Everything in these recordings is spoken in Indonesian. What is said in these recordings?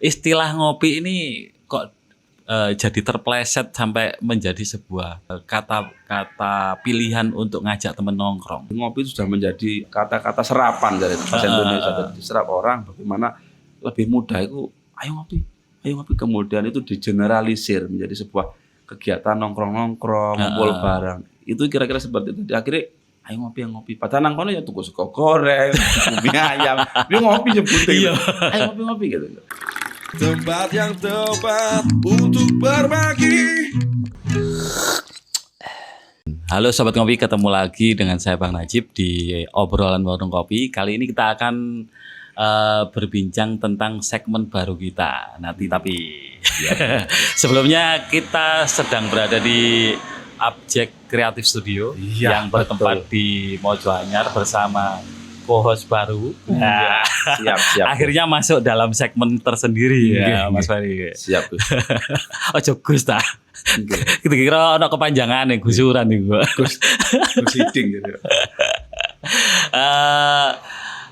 Istilah ngopi ini kok jadi terpleset sampai menjadi sebuah kata pilihan untuk ngajak temen nongkrong. Ngopi itu sudah menjadi kata-kata serapan dari bahasa Indonesia. Jadi diserap orang bagaimana lebih mudah itu ayo ngopi. Kemudian itu digeneralisir menjadi sebuah kegiatan nongkrong-nongkrong, ngumpul bareng. Itu kira-kira seperti itu. Jadi akhirnya ayo ngopi. Padahal nang kono ya tuku sego goreng, mie ayam. Dia ngopi nyebutin. Ayo ngopi gitu. Tempat yang tepat untuk berbagi. Halo Sobat Ngopi, ketemu lagi dengan saya Bang Najib di obrolan warung kopi. Kali ini kita akan berbincang tentang segmen baru kita. Nanti tapi sebelumnya kita sedang berada di Abjek Kreatif Studio yang bertempat di Mojoanyar bersama co-host baru. Nah, Siap. akhirnya masuk dalam segmen tersendiri ya, Mas Ferry. Siap. Ojo Gus ta. Kita kira ono kepanjangan nih gusuran nih gua. Gus hiding gitu.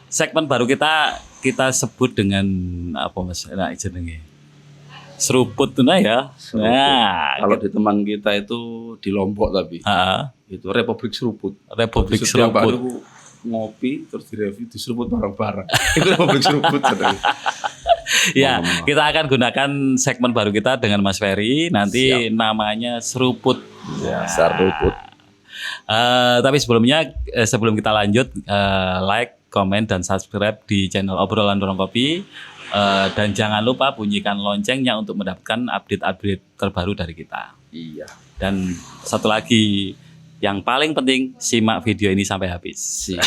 Segmen baru kita sebut dengan apa Mas? Nah, jenenge. Seruput tuh ya. Nah, kalau di teman kita itu di Lombok tapi itu Republik Seruput. Republik Setiap Seruput. baru ngopi terus direview diseruput bareng-bareng. Itu Republik Seruput. Ya, kita akan gunakan segmen baru kita dengan Mas Ferry. Nanti Siap. namanya Seruput. Ya, seruput. Tapi sebelum kita lanjut, like, komen, dan subscribe di channel obrolan warung kopi. Dan jangan lupa bunyikan loncengnya untuk mendapatkan update-update terbaru dari kita. Iya. Dan satu lagi, yang paling penting, simak video ini sampai habis. Siap.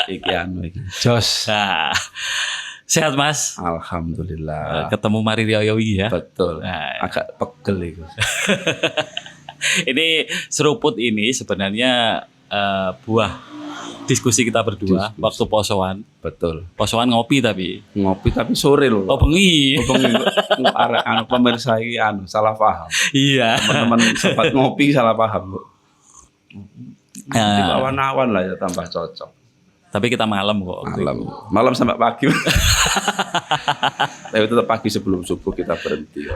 Iki. Jos. Nah, sehat Mas? Alhamdulillah. Ketemu Mari Rioyowi ya. Betul. Nah, Agak pegel itu. ini seruput ini sebenarnya buah diskusi kita berdua waktu posoan. Betul. Posoan ngopi tapi. Ngopi tapi sore loh. Oh bengi. Pemirsa ini salah paham. Iya. Teman-teman sobat ngopi salah paham. Di awan-awan lah ya tambah cocok. Tapi kita malam kok. Malam sampai pagi. Tapi tetap pagi sebelum subuh kita berhenti.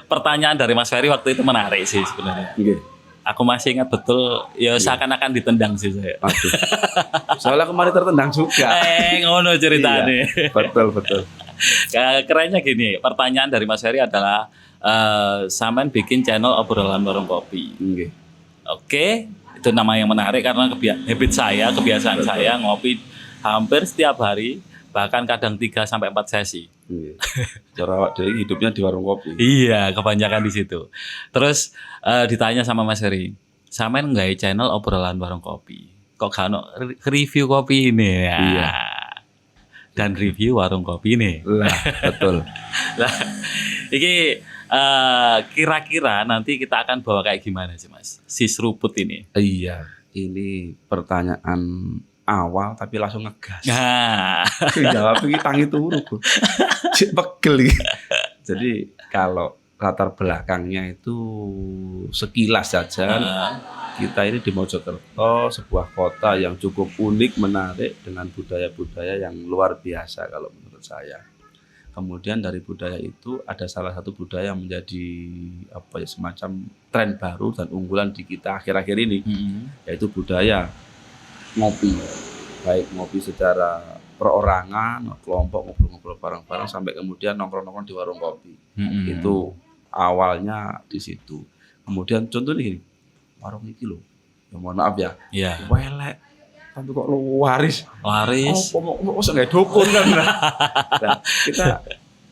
Pertanyaan dari Mas Ferry waktu itu menarik sih sebenarnya. Nggih. Aku masih ingat betul, ya seakan-akan ditendang sih saya. Aduh. Soalnya kemarin tertendang juga. Ngono ceritanya. Iya, betul. Kerennya gini, pertanyaan dari Mas Ferry adalah Saman bikin channel obrolan warung kopi. Nggih. Oke, itu nama yang menarik karena kebiasaan saya ngopi hampir setiap hari, bahkan kadang 3 sampai 4 sesi. Cara awak dhewe hidupnya di warung kopi. Iya, kebanyakan di situ. Terus ditanya sama Mas Ferry, "Samen nggawe channel obrolan warung kopi. Kok gak ono review kopi ini?" Ya. Iya. Dan review warung kopi ini. Lah, betul. Lah, iki kira-kira nanti kita akan bawa kayak gimana sih Mas? Si seruput ini. Iya, ini pertanyaan awal tapi langsung ngegas. Nah, Jawab iki tangi turu. Cek pegel iki. Jadi kalau latar belakangnya itu sekilas saja, kita ini di Mojokerto, sebuah kota yang cukup unik, menarik dengan budaya-budaya yang luar biasa kalau menurut saya. Kemudian dari budaya itu ada salah satu budaya yang menjadi semacam tren baru dan unggulan di kita akhir-akhir ini, yaitu budaya ngopi. Baik ngopi secara perorangan, kelompok ngobrol-ngobrol bareng-bareng sampai kemudian nongkrong-nongkrong di warung kopi. Itu awalnya di situ. Kemudian contohnya gini, warung iki lho. Ya mohon maaf ya. Iya. Welek. Tapi kok lu waris. Laris. Usah nggak dukun kan. Nah, kita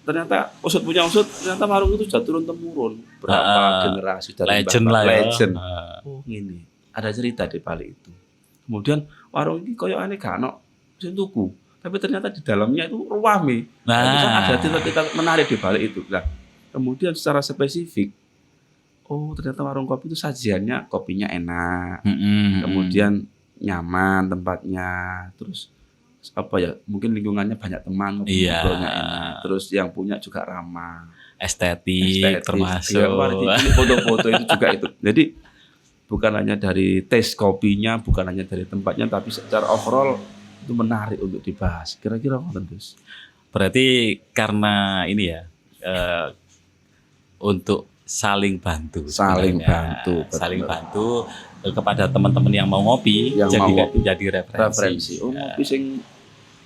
ternyata usut punya usut, ternyata warung itu sudah turun-temurun. Berapa generasi dari legend lah ya. Legend. Oh gini, ada cerita di balik itu. Kemudian warung ini koyo aneh gak ono sing tuku. Tapi ternyata di dalamnya itu ruame. Ada cerita menarik di balik itu. Nah, kemudian secara spesifik, oh ternyata warung kopi itu sajiannya kopinya enak. Kemudian nyaman tempatnya. Terus mungkin lingkungannya banyak teman, ngobrolnya enak. Terus yang punya juga ramah. Estetik termasuk. Foto-foto itu juga itu. Jadi bukan hanya dari taste kopinya, bukan hanya dari tempatnya, tapi secara overall itu menarik untuk dibahas. Kira-kira apa Gus? Berarti karena ini ya untuk saling bantu. Saling sebenarnya. bantu, betul. Saling bantu kepada teman-teman yang mau ngopi, Yang jadi mau ngopi. jadi referensi. Oh, ngopi sing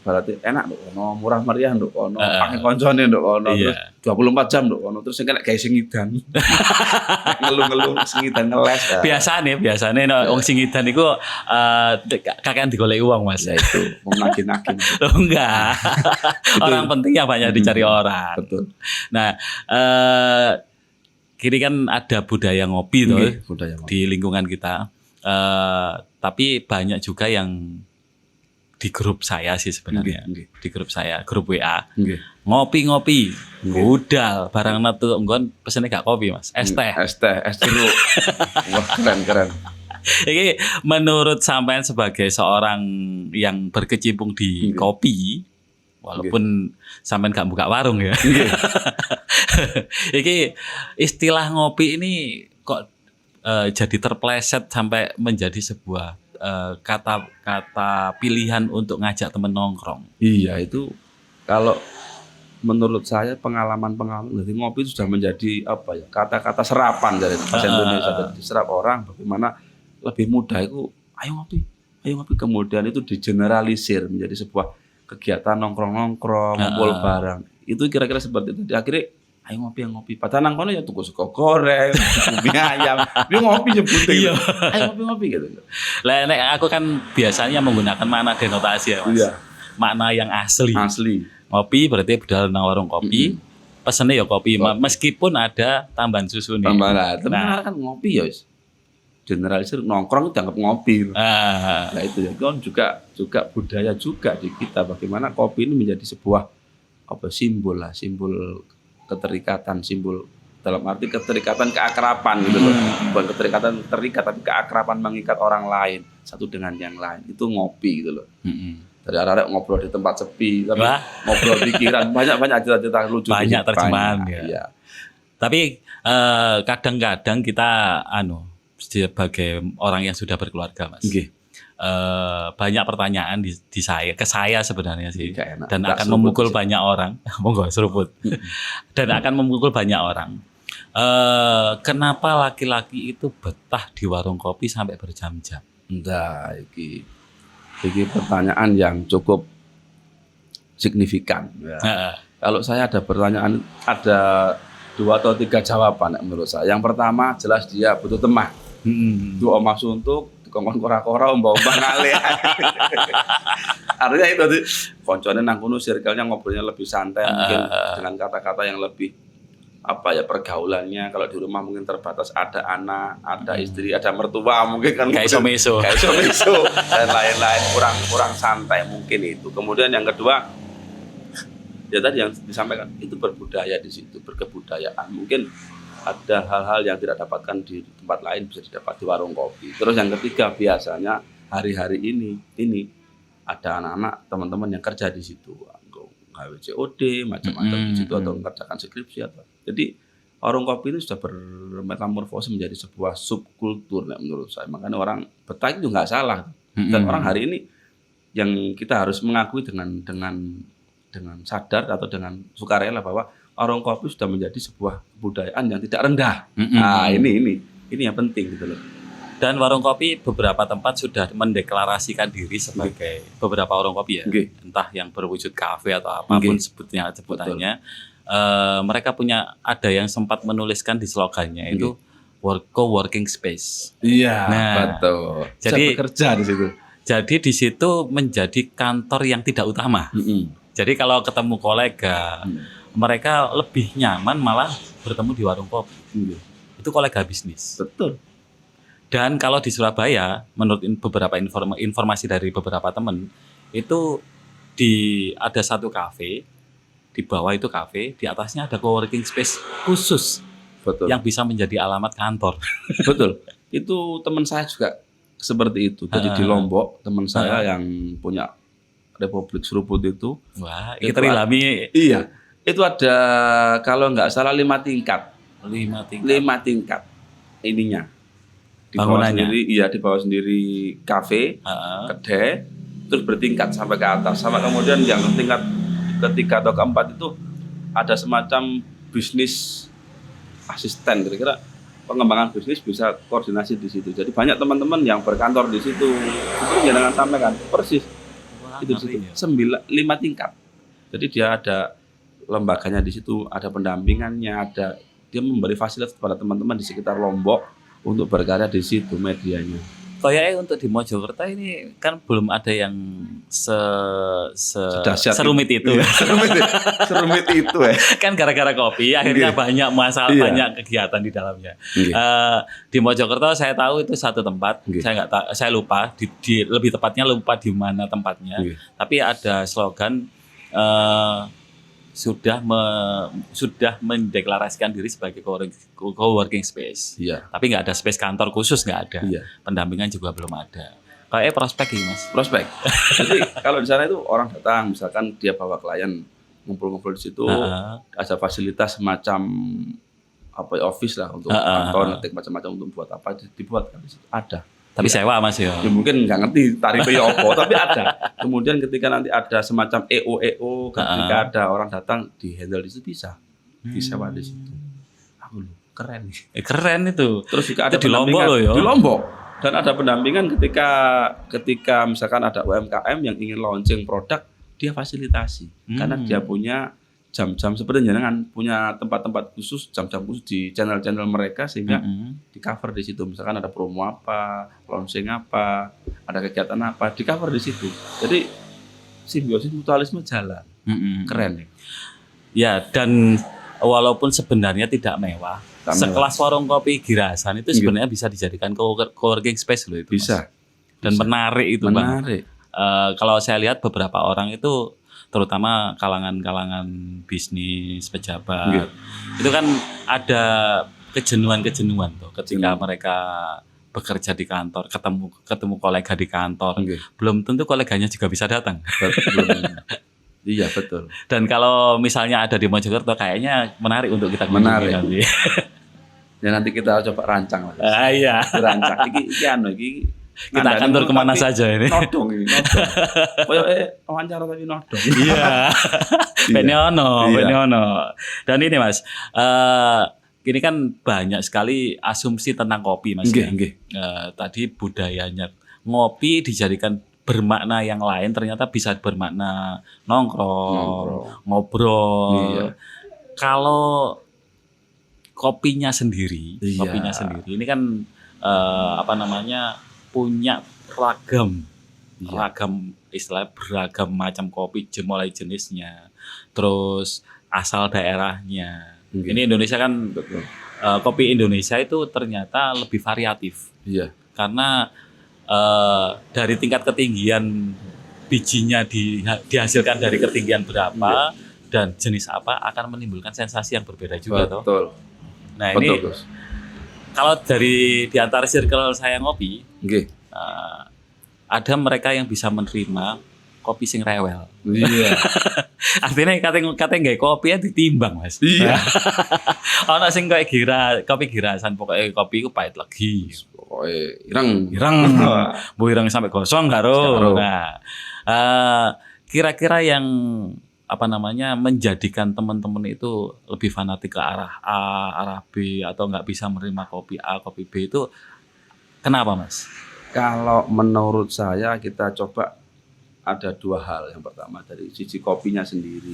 berarti enak nduk ono, murah meriah nduk ono, pakai koncone nduk ono, Iya. terus 24 jam nduk ono, terus sing kena gawe sing ngidan. Ngeluh-ngeluh sing ngidan ngeles. Biasane wong sing ngidan iku kakean digoleki uang, Mas. Ya itu, mau nagih-nagih. Oh, enggak. Orang penting yang banyak dicari orang. Betul. Nah, kini kan ada budaya ngopi tuh Nggih, budaya ngopi. di lingkungan kita. Tapi banyak juga yang di grup saya sih sebenarnya. Nggih. Di grup saya, grup WA. Nggih. Ngopi-ngopi, budal, barang natu enggon pesene gak kopi, Mas. Es teh. Es jeruk. Wah, keren. Ini menurut sampean sebagai seorang yang berkecimpung di kopi, walaupun sampean gak buka warung ya. Ini istilah ngopi ini kok jadi terpleset sampai menjadi sebuah kata pilihan untuk ngajak temen nongkrong. Iya, itu kalau menurut saya pengalaman jadi ngopi itu sudah menjadi apa ya, kata-kata serapan dari bahasa Indonesia, jadi diserap orang bagaimana lebih mudah itu ayo ngopi, kemudian itu digeneralisir menjadi sebuah kegiatan nongkrong ngumpul bareng, itu kira-kira seperti itu. Akhirnya ayo ngopi, padahal nang kono ya tuku sego goreng, mie ayam, dia ngopi nyebutin, Iya. ayo ngopi gitu. Lah nek aku kan biasanya menggunakan makna denotasi ya, Mas. Iya. Makna yang asli. Asli. Ngopi berarti budal nang warung kopi. Pesennya ya kopi, meskipun ada tambahan susu nih. Tambahan, tapi kan ngopi ya, generalisir nongkrong itu dianggap ngopi. Nah itu ya, kan juga budaya juga di kita bagaimana kopi ini menjadi sebuah simbol keterikatan, simbol dalam arti keterikatan keakraban gitu loh. Bukan keterikatan terikat tapi keakraban mengikat orang lain satu dengan yang lain. Itu ngopi gitu loh. Dari arah-arah ngobrol di tempat sepi, tapi ngobrol pikiran banyak cerita-cerita lucu. Banyak terjemahan ya. Iya. Tapi kadang-kadang kita sebagai orang yang sudah berkeluarga, Mas. Okay. Banyak pertanyaan ke saya sebenarnya sih, Enak. dan Tak akan seruput memukul sih. banyak orang. Monggo seruput. Dan akan memukul banyak orang. Kenapa laki-laki itu betah di warung kopi sampai berjam-jam? Nah, iki pertanyaan yang cukup signifikan. Ya. Kalau saya ada pertanyaan, ada 2 atau 3 jawaban menurut saya. Yang pertama jelas dia butuh teman. Itu omah suntuk, dikongkon kora-kora, ombak-ombak ngalih. Artinya itu koncone nang kono circle-nya ngobrolnya lebih santai, mungkin dengan kata-kata yang lebih pergaulannya. Kalau di rumah mungkin terbatas, ada anak, ada istri, ada mertua, mungkin kan Kayak iso-meso. dan lain-lain, kurang santai mungkin itu. Kemudian yang kedua, ya tadi yang disampaikan itu berbudaya di situ, berkebudayaan. Mungkin ada hal-hal yang tidak dapatkan di tempat lain bisa didapat di warung kopi. Terus yang ketiga, biasanya hari-hari ini ada anak-anak teman-teman yang kerja di situ, gawe COD macam-macam di situ atau mengerjakan skripsi atau. Jadi warung kopi itu sudah bermetamorfosis menjadi sebuah subkultur menurut saya. Makanya orang betah itu nggak salah. Dan orang hari ini yang kita harus mengakui dengan sadar atau dengan sukarela bahwa warung kopi sudah menjadi sebuah kebudayaan yang tidak rendah. Nah, ini yang penting gitu loh. Dan warung kopi beberapa tempat sudah mendeklarasikan diri sebagai beberapa warung kopi ya, entah yang berwujud kafe atau apapun sebutannya. Mereka ada yang sempat menuliskan di slogannya itu co-working space. Iya, nah, betul. Jadi saya bekerja di situ. Jadi di situ menjadi kantor yang tidak utama. Jadi kalau ketemu kolega, mereka lebih nyaman malah bertemu di warung kopi. Itu kolega bisnis. Betul. Dan kalau di Surabaya, menurut beberapa informasi dari beberapa teman, itu ada satu kafe, di bawah itu kafe, di atasnya ada co-working space khusus. Betul. Yang bisa menjadi alamat kantor. Betul. Itu teman saya juga seperti itu. Jadi di Lombok, teman saya yang punya Republik Seruput itu. Wah, itu Rilami. Iya. Itu ada kalau nggak salah 5 tingkat. 5 tingkat ininya. Di bawah bangunannya. di bawah sendiri kafe, kedai, terus bertingkat sampai ke atas. Sama kemudian yang tingkat ketiga atau keempat itu ada semacam bisnis asisten, kira-kira pengembangan bisnis bisa koordinasi di situ. Jadi banyak teman-teman yang berkantor di situ. Itu jangan sampaikan persis. Itu di situ 5 tingkat. Jadi dia ada lembaganya di situ, ada pendampingannya, dia memberi fasilitas kepada teman-teman di sekitar Lombok untuk berkarya di situ medianya. Kayaknya untuk di Mojokerto ini kan belum ada yang serumit itu. Iya, serumit itu ya. Kan gara-gara kopi akhirnya banyak masalah, banyak kegiatan di dalamnya. Di Mojokerto saya tahu itu satu tempat, saya lupa lebih tepatnya lupa di mana tempatnya. Tapi ada slogan sudah mendeklarasikan diri sebagai co-working space. Iya. Tapi nggak ada space kantor khusus, nggak ada. Iya. Pendampingan juga belum ada. Kayaknya prospek gitu Mas. Prospek. Jadi kalau di sana itu orang datang, misalkan dia bawa klien ngumpul-ngumpul di situ, ada fasilitas semacam office lah untuk kantor, ngetik macam-macam untuk buat apa dibuat kan di situ. Ada. Tapi sewa Mas ya. Ya mungkin nggak ngerti tarifnya apa, tapi ada. Kemudian ketika nanti ada semacam EO, ketika ada orang datang di handle di situ bisa disewa di situ. Keren nih. Keren itu. Terus juga ada di Lombok loh ya. Di Lombok. Dan ada pendampingan ketika misalkan ada UMKM yang ingin launching produk, dia fasilitasi. Karena dia punya jam-jam seperti jenengan punya tempat-tempat khusus, jam-jam khusus di channel-channel mereka sehingga di cover di situ. Misalkan ada promo apa, launching apa, ada kegiatan apa, di cover di situ. Jadi simbiosis mutualisme jalan. Keren ya. Ya, dan walaupun sebenarnya tidak mewah, sekelas warung kopi Girasan itu sebenarnya bisa dijadikan co-working space loh itu. Bisa. Dan bisa. Menarik itu menarik. Kalau saya lihat beberapa orang itu terutama kalangan bisnis, pejabat. Itu kan ada kejenuhan tuh ketika mereka bekerja di kantor, ketemu kolega di kantor. Belum tentu koleganya juga bisa datang. Iya, betul. Dan kalau misalnya ada di Mojokerto kayaknya menarik untuk kita kunjungi nanti. Ya nanti kita coba rancang lah. Iya. Rancang iki kita akan tur kemana saja ini. Nodong. Kayak wawancara tapi nodong. Iya. Penyono. Dan ini Mas, ini kan banyak sekali asumsi tentang kopi Mas. Tadi budayanya ngopi dijadikan bermakna yang lain, ternyata bisa bermakna nongkrong, ngobrol. Kalau kopinya sendiri ini kan punya ragam istilah beragam macam kopi, mulai jenisnya, terus asal daerahnya. Ini Indonesia kan kopi Indonesia itu ternyata lebih variatif. Karena dari tingkat ketinggian bijinya dihasilkan dari ketinggian berapa dan jenis apa akan menimbulkan sensasi yang berbeda juga toh. Nah, ini kalau di antara circle saya ngopi, ada mereka yang bisa menerima kopi sing rewel. Iya. Artinya katanya nggak kopi ya ditimbang Mas. Iya. Ono sing kayak kopi Girasan, pokoknya kopi itu pahit lagi. Pokoknya ireng. Bu ireng sampai gosong karo. Nah, kira-kira yang menjadikan teman-teman itu lebih fanatik ke arah A, arah B, atau nggak bisa menerima kopi A, kopi B itu kenapa Mas? Kalau menurut saya kita coba ada dua hal. Yang pertama dari sisi kopinya sendiri.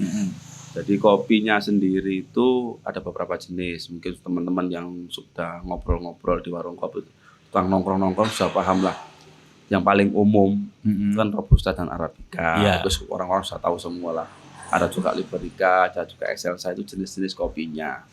Jadi kopinya sendiri itu ada beberapa jenis. Mungkin teman-teman yang sudah ngobrol-ngobrol di warung kopi, tukang nongkrong-nongkrong sudah paham lah. Yang paling umum itu kan Robusta dan Arabica. Terus orang-orang sudah tahu semua lah. Ada juga Liberica, ada juga Excelsa, itu jenis-jenis kopinya.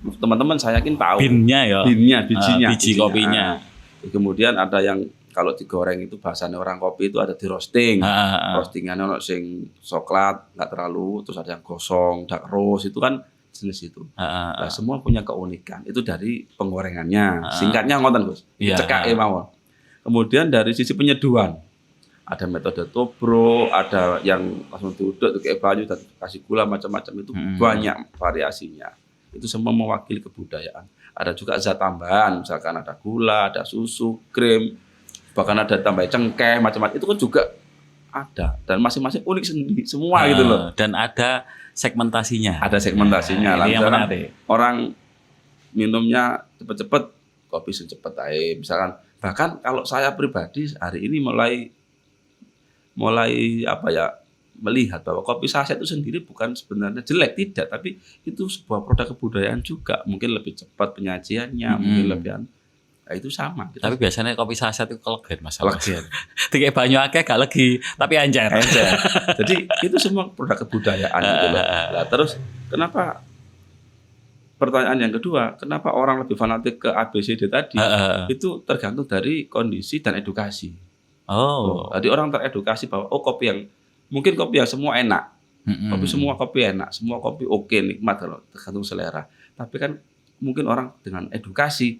Teman-teman saya yakin tahu. Bijinya. Biji kopinya. Kemudian ada yang kalau digoreng itu bahasanya orang kopi itu ada di roasting. Roastingannya ono sing coklat, nggak terlalu, terus ada yang gosong, dark roast, itu kan jenis itu. Nah, semua punya keunikan. Itu dari penggorengannya. Singkatnya ngoten Gus. Cekake mawon. Kemudian dari sisi penyeduhan. Ada metode tobro, ada yang langsung diuduk kayak banyu dan kasih gula macam-macam, itu banyak variasinya. Itu semua mewakili kebudayaan. Ada juga zat tambahan, misalkan ada gula, ada susu, krim, bahkan ada tambah cengkeh macam-macam. Itu kan juga ada dan masing-masing unik sendiri semua gitu loh. Dan ada segmentasinya. Ada segmentasinya lah. Ini yang Misalkan menarik. orang minumnya cepet-cepet, kopi secepat aja. Misalkan bahkan kalau saya pribadi hari ini mulai apa ya, melihat bahwa kopi saset itu sendiri bukan sebenarnya jelek, tidak, tapi itu sebuah produk kebudayaan juga. Mungkin lebih cepat penyajiannya, mungkin lebih nah, itu sama. Tapi biasanya kopi saset itu kelegen Mas. Kelegen. Tiga banyu akeh gak legi, tapi anjar. Jadi itu semua produk kebudayaan gitu loh. Nah, terus kenapa, pertanyaan yang kedua, kenapa orang lebih fanatik ke ABCD tadi? Itu tergantung dari kondisi dan edukasi. Jadi orang teredukasi bahwa kopi yang mungkin kopi yang semua enak. Semua kopi enak, semua kopi oke, nikmat kalau tergantung selera. Tapi kan mungkin orang dengan edukasi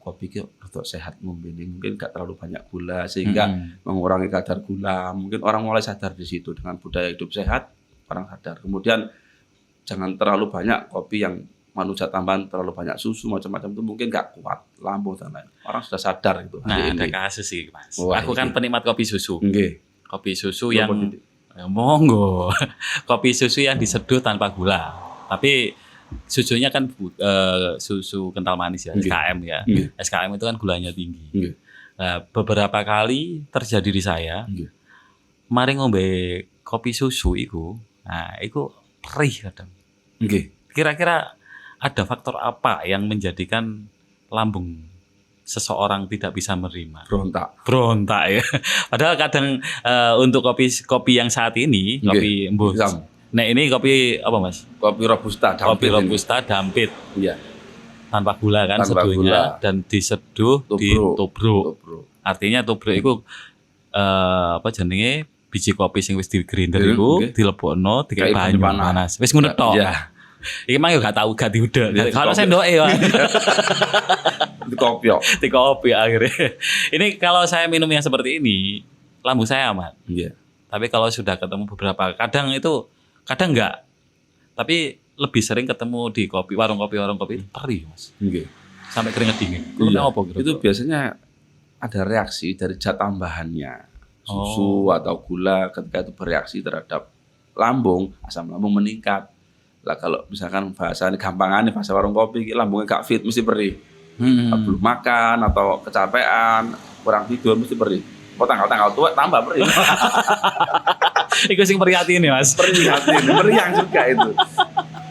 kopi itu untuk sehat ngombe ini, mungkin gak terlalu banyak gula sehingga mengurangi kadar gula. Mungkin orang mulai sadar di situ dengan budaya hidup sehat, orang sadar. Kemudian jangan terlalu banyak kopi yang manusia tambahan, terlalu banyak susu macam-macam itu mungkin gak kuat lambung dan lain. Orang sudah sadar itu. Nah, ada kasus sih Mas. Aku kan penikmat kopi susu. Kopi susu yang monggo. Kopi susu yang diseduh tanpa gula. Tapi susunya kan susu kental manis ya, SKM ya. SKM itu kan gulanya tinggi. Nah, beberapa kali terjadi di saya. Mari ngombe kopi susu iku. Nah, iku perih kadang. Kira-kira ada faktor apa yang menjadikan lambung seseorang tidak bisa menerima? Berontak ya. Padahal kadang untuk kopi yang saat ini, kopi embuh. Nah, ini kopi apa Mas? Kopi robusta, kopi robusta dampit. Iya. Tanpa gula kan seduhnya, dan diseduh di tubruk. Artinya tubruk itu apa jenenge, biji kopi sing wis di grinder iku dilebokno dikai banyu panas. Wis ngono tok. Iya. Iki mah yo gak tau gak diudek. Kalau sendoke ya. Di kopi akhirnya. Ini kalau saya minum yang seperti ini, lambung saya aman. Iya. Tapi kalau sudah ketemu beberapa, kadang enggak. Tapi lebih sering ketemu di warung kopi perih, Mas. Sampai keringet dingin. Apa gitu? Itu biasanya ada reaksi dari zat tambahannya. Susu atau gula, ketika itu bereaksi terhadap lambung, asam lambung meningkat. Lah kalau misalkan bahasa warung kopi, lambungnya gak fit mesti perih. Belum makan atau kecapean, kurang tidur mesti perih. Tanggal tua tambah perih. Iku sing prihatin ya Mas. Meriang juga itu.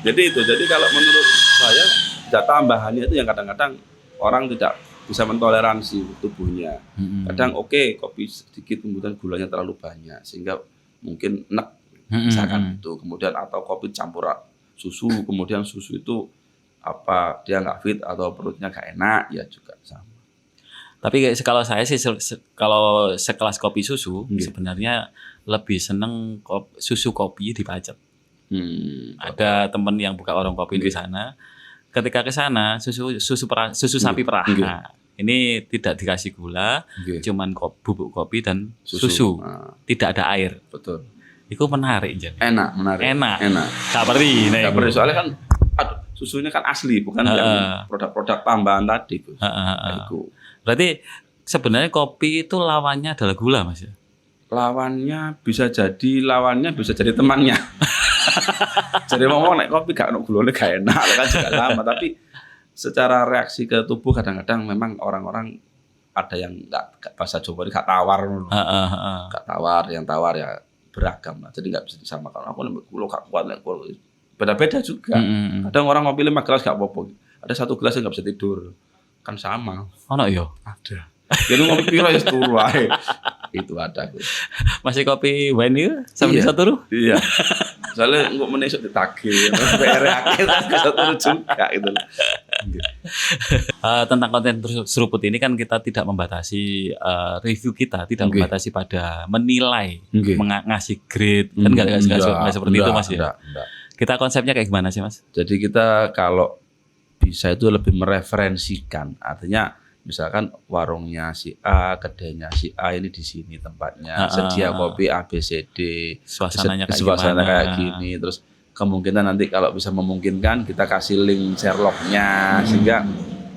Jadi kalau menurut saya zat tambahannya itu yang kadang-kadang orang tidak bisa mentoleransi tubuhnya. Kadang kopi sedikit kemudian gulanya terlalu banyak sehingga mungkin enek misalkan itu. Kemudian atau kopi campur susu, kemudian susu itu dia nggak fit atau perutnya nggak enak, ya juga sama. Tapi kalau saya sih kalau sekelas kopi susu sebenarnya lebih seneng susu kopi dipacet. Ada temen yang buka warung kopi di sana. Ketika ke sana susu sapi perah. Nah, ini tidak dikasih gula, cuman bubuk kopi dan susu. Tidak ada air. Betul. Itu menarik Jan. Menarik. Gak perih. Gak perih soalnya kan susunya kan asli, bukan yang produk-produk tambahan tadi. Berarti sebenarnya kopi itu lawannya adalah gula, Mas ya? Lawannya bisa jadi temannya. Jadi ngomong nek kopi gak ono gulane gak enak kan juga lama, tapi secara reaksi ke tubuh kadang-kadang memang orang-orang ada yang enggak bahasa Jawa gak tawar. Gak tawar, yang tawar ya beragam lah. Jadi enggak bisa disamakan. Aku nek gula gak kuat, nek beda-beda juga. Kadang orang ngopi 5 gelas gak apa-apa. Ada 1 gelas yang gak bisa tidur. Kan sama. Ono ya? Ada. Jadi ngopi piro ya turu wae. Itu ada. Masih kopi wine itu sampai bisa turu? Iya. Soalnya engko meneh iso ditagih. PR akhir kan bisa turu juga gitu. Tentang konten seruput ini kan kita tidak membatasi review kita, tidak membatasi pada menilai, ngasih grade, kan enggak seperti itu Mas ya. Kita konsepnya kayak gimana sih Mas? Jadi kita kalau bisa itu lebih mereferensikan, artinya misalkan warungnya si A, kedainya si A ini di sini tempatnya, sedia kopi ABCD, suasananya kayak gini, terus kemungkinan nanti kalau bisa memungkinkan kita kasih link Sherlocknya sehingga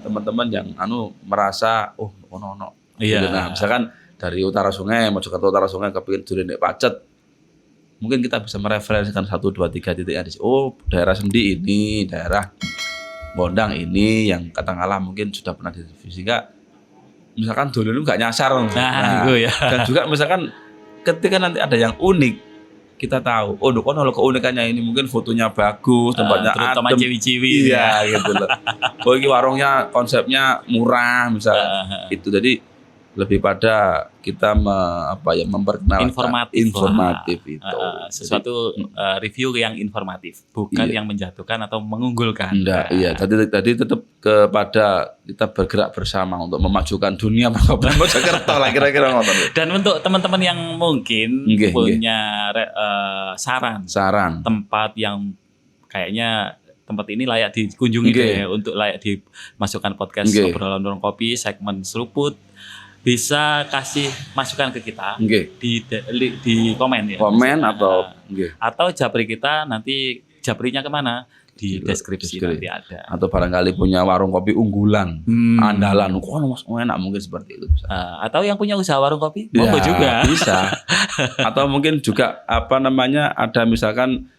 teman-teman yang merasa ono. Iya. Nah, misalkan dari utara sungai, Mojokerto utara sungai kepingin dolen nek Pacet. Mungkin kita bisa mereferensikan 1 2 3 titiknya di sini. Oh, daerah Sendi ini, daerah Gondang ini yang katakanlah mungkin sudah pernah direview sehingga misalkan dolen itu nggak nyasar. Itu ya. Dan juga misalkan ketika nanti ada yang unik kita tahu, oh kalau keunikannya ini mungkin fotonya bagus, tempatnya terutama adem. ciwi-ciwi. Iya gitu loh. Oh ini warungnya konsepnya murah misalnya. Itu jadi lebih pada kita memperkenalkan informatif itu. Sesuatu review yang informatif, bukan yang menjatuhkan atau mengunggulkan. Enggak, iya. Tadi tetap kepada kita bergerak bersama untuk memajukan dunia perkopian Mojokerto lah kira-kira ngoten. Dan untuk teman-teman yang mungkin punya saran tempat yang kayaknya tempat ini layak dikunjungi deh, untuk layak dimasukkan podcast obrolan warung kopi segmen seruput, bisa kasih masukan ke kita di komen ya. Komen atau japri kita, nanti japrinya kemana? Di deskripsi nanti ada. Atau barangkali punya warung kopi unggulan, andalan, kok enak mungkin seperti itu. Atau yang punya usaha warung kopi, monggo juga. Bisa. Atau mungkin juga ada misalkan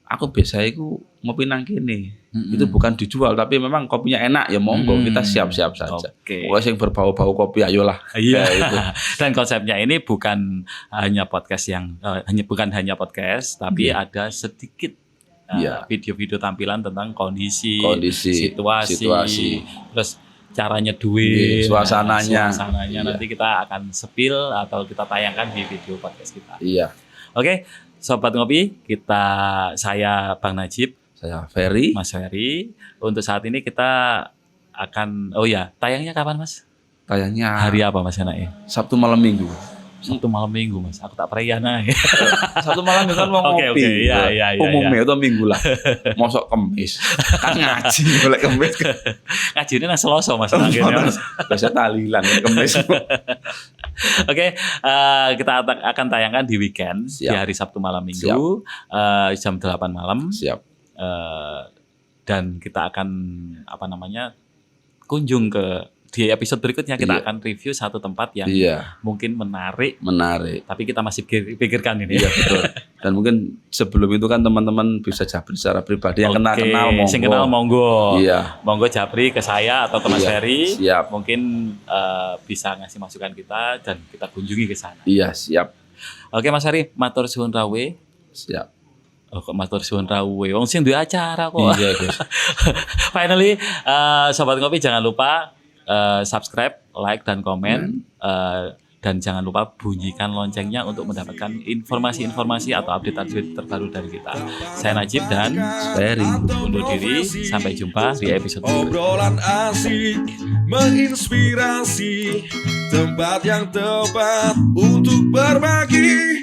aku biasa itu ngopi nang kene. Itu bukan dijual tapi memang kopinya enak ya monggo kita siap-siap saja. Wes yang berbau-bau kopi ayolah. Iya itu. Dan konsepnya ini bukan hanya podcast bukan hanya podcast tapi ada sedikit video-video tampilan tentang kondisi situasi, terus caranya duit, suasananya nanti kita akan spill atau kita tayangkan di video podcast kita. Iya. Oke, Sobat Ngopi, saya Bang Najib, saya Ferry, Mas Ferry. Untuk saat ini kita akan tayangnya kapan Mas? Tayangnya hari apa Mas enaknya? Sabtu malam Minggu. Sabtu malam Minggu Mas, aku tak perayaan. Sabtu malam Minggu kan mau ngopi. Oke, iya. Umumnya itu Minggu lah. Mosok Kemis. Kan ngaji boleh Kemis. Ngajine nang Selasa Mas akhirnya. Biasa tahlilan Kemis. Oke, kita akan tayangkan di weekend. Di hari Sabtu malam Minggu jam 8 malam. Siap. Dan kita akan kunjung di episode berikutnya kita akan review satu tempat yang mungkin menarik. Tapi kita masih pikirkan ini. Iya betul. Dan mungkin sebelum itu kan teman-teman bisa japri secara pribadi yang kenal monggo. Yang kenal monggo. Iya. Monggo japri ke saya atau ke Mas Ferry. Siap. Mungkin bisa ngasih masukan kita dan kita kunjungi ke sana. Iya, siap. Oke Mas Ferry, matur suwun rawuh. Siap. Oh kok matur suwun rawuh. Wong sing duwe acara kok. Iya, Gus. Finally, Sobat Ngopi jangan lupa subscribe, like, dan komen. Dan jangan lupa bunyikan loncengnya untuk mendapatkan informasi-informasi atau update terbaru dari kita. Saya Najib dan Ferry undur diri. Sampai jumpa di episode berikutnya. Obrolan asik menginspirasi, tempat yang tepat untuk berbagi.